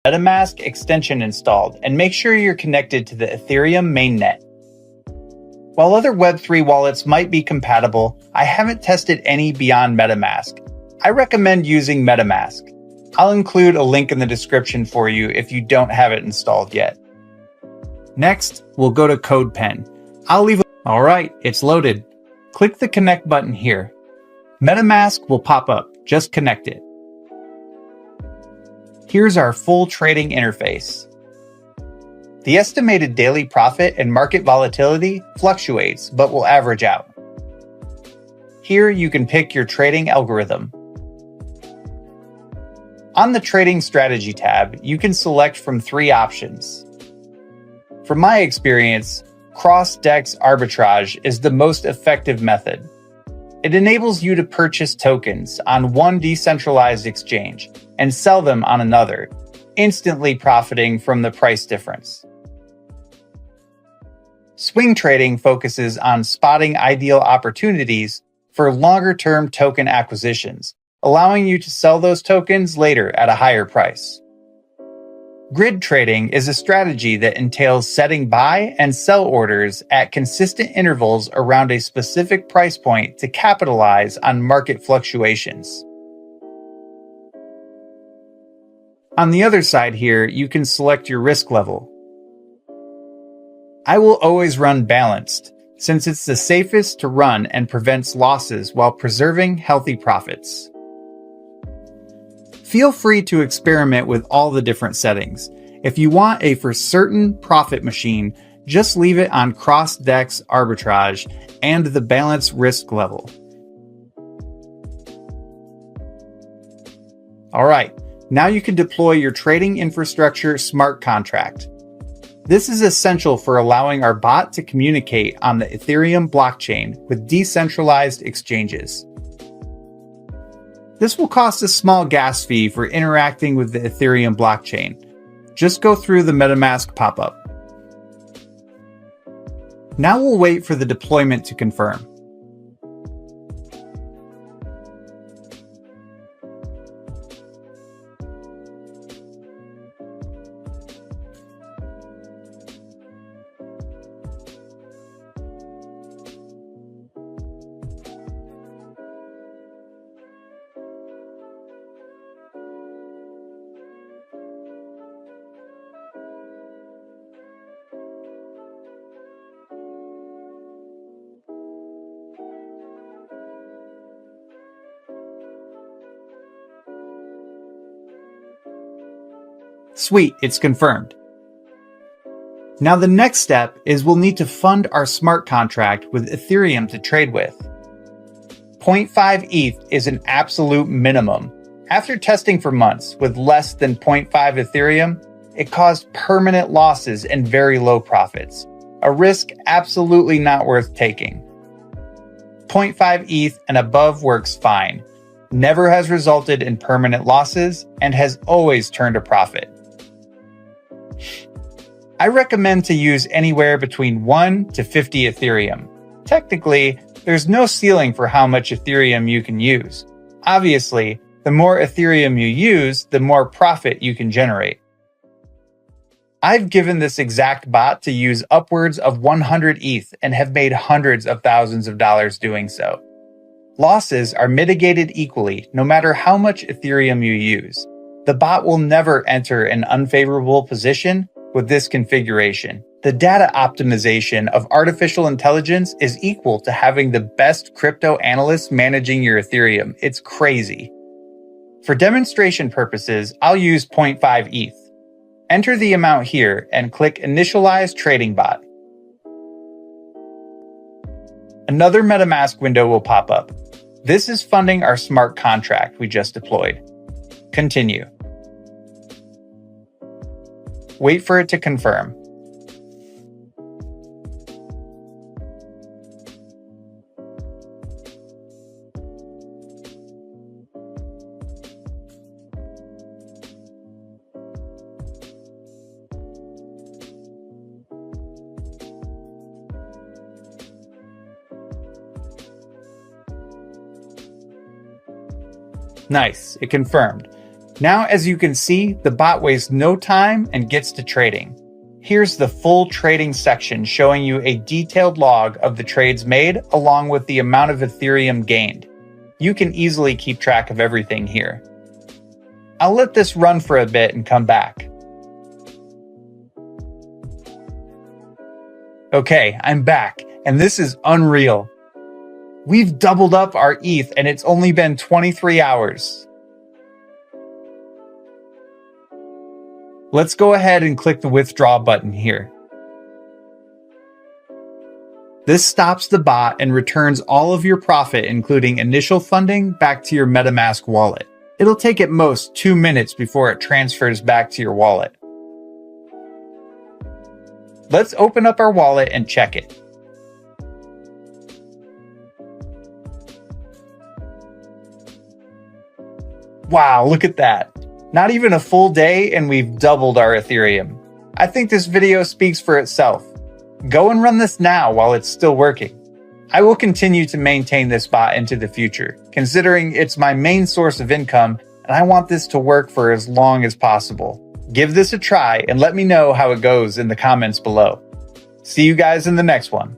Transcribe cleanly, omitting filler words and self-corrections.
Metamask extension installed, and make sure you're connected to the Ethereum mainnet. While other Web3 wallets might be compatible, I haven't tested any beyond Metamask. I recommend using Metamask. I'll include a link in the description for you if you don't have it installed yet. Next, we'll go to CodePen. All right, it's loaded. Click the connect button here. Metamask will pop up, just connect it. Here's our full trading interface. The estimated daily profit and market volatility fluctuates, but will average out. Here you can pick your trading algorithm. On the Trading Strategy tab, you can select from 3 options. From my experience, cross-DEX arbitrage is the most effective method. It enables you to purchase tokens on one decentralized exchange and sell them on another, instantly profiting from the price difference. Swing trading focuses on spotting ideal opportunities for longer-term token acquisitions, allowing you to sell those tokens later at a higher price. Grid trading is a strategy that entails setting buy and sell orders at consistent intervals around a specific price point to capitalize on market fluctuations. On the other side here, you can select your risk level. I will always run balanced, since it's the safest to run and prevents losses while preserving healthy profits. Feel free to experiment with all the different settings. If you want a for certain profit machine, just leave it on cross-DEX arbitrage and the balance risk level. All right, now you can deploy your trading infrastructure smart contract. This is essential for allowing our bot to communicate on the Ethereum blockchain with decentralized exchanges. This will cost a small gas fee for interacting with the Ethereum blockchain. Just go through the Metamask pop-up. Now we'll wait for the deployment to confirm. Sweet, it's confirmed. Now the next step is we'll need to fund our smart contract with Ethereum to trade with. 0.5 ETH is an absolute minimum. After testing for months with less than 0.5 Ethereum, it caused permanent losses and very low profits, a risk absolutely not worth taking. 0.5 ETH and above works fine, never has resulted in permanent losses, and has always turned a profit. I recommend to use anywhere between 1 to 50 Ethereum. Technically, there's no ceiling for how much Ethereum you can use. Obviously, the more Ethereum you use, the more profit you can generate. I've given this exact bot to use upwards of 100 ETH and have made hundreds of thousands of dollars doing so. Losses are mitigated equally no matter how much Ethereum you use. The bot will never enter an unfavorable position with this configuration. The data optimization of artificial intelligence is equal to having the best crypto analysts managing your Ethereum. It's crazy. For demonstration purposes, I'll use 0.5 ETH. Enter the amount here and click Initialize Trading Bot. Another Metamask window will pop up. This is funding our smart contract we just deployed. Continue. Wait for it to confirm. Nice, it confirmed. Now, as you can see, the bot wastes no time and gets to trading. Here's the full trading section showing you a detailed log of the trades made along with the amount of Ethereum gained. You can easily keep track of everything here. I'll let this run for a bit and come back. Okay, I'm back, and this is unreal. We've doubled up our ETH and it's only been 23 hours. Let's go ahead and click the withdraw button here. This stops the bot and returns all of your profit, including initial funding, back to your Metamask wallet. It'll take at most 2 minutes before it transfers back to your wallet. Let's open up our wallet and check it. Wow, look at that. Not even a full day and we've doubled our Ethereum. I think this video speaks for itself. Go and run this now while it's still working. I will continue to maintain this bot into the future, considering it's my main source of income and I want this to work for as long as possible. Give this a try and let me know how it goes in the comments below. See you guys in the next one.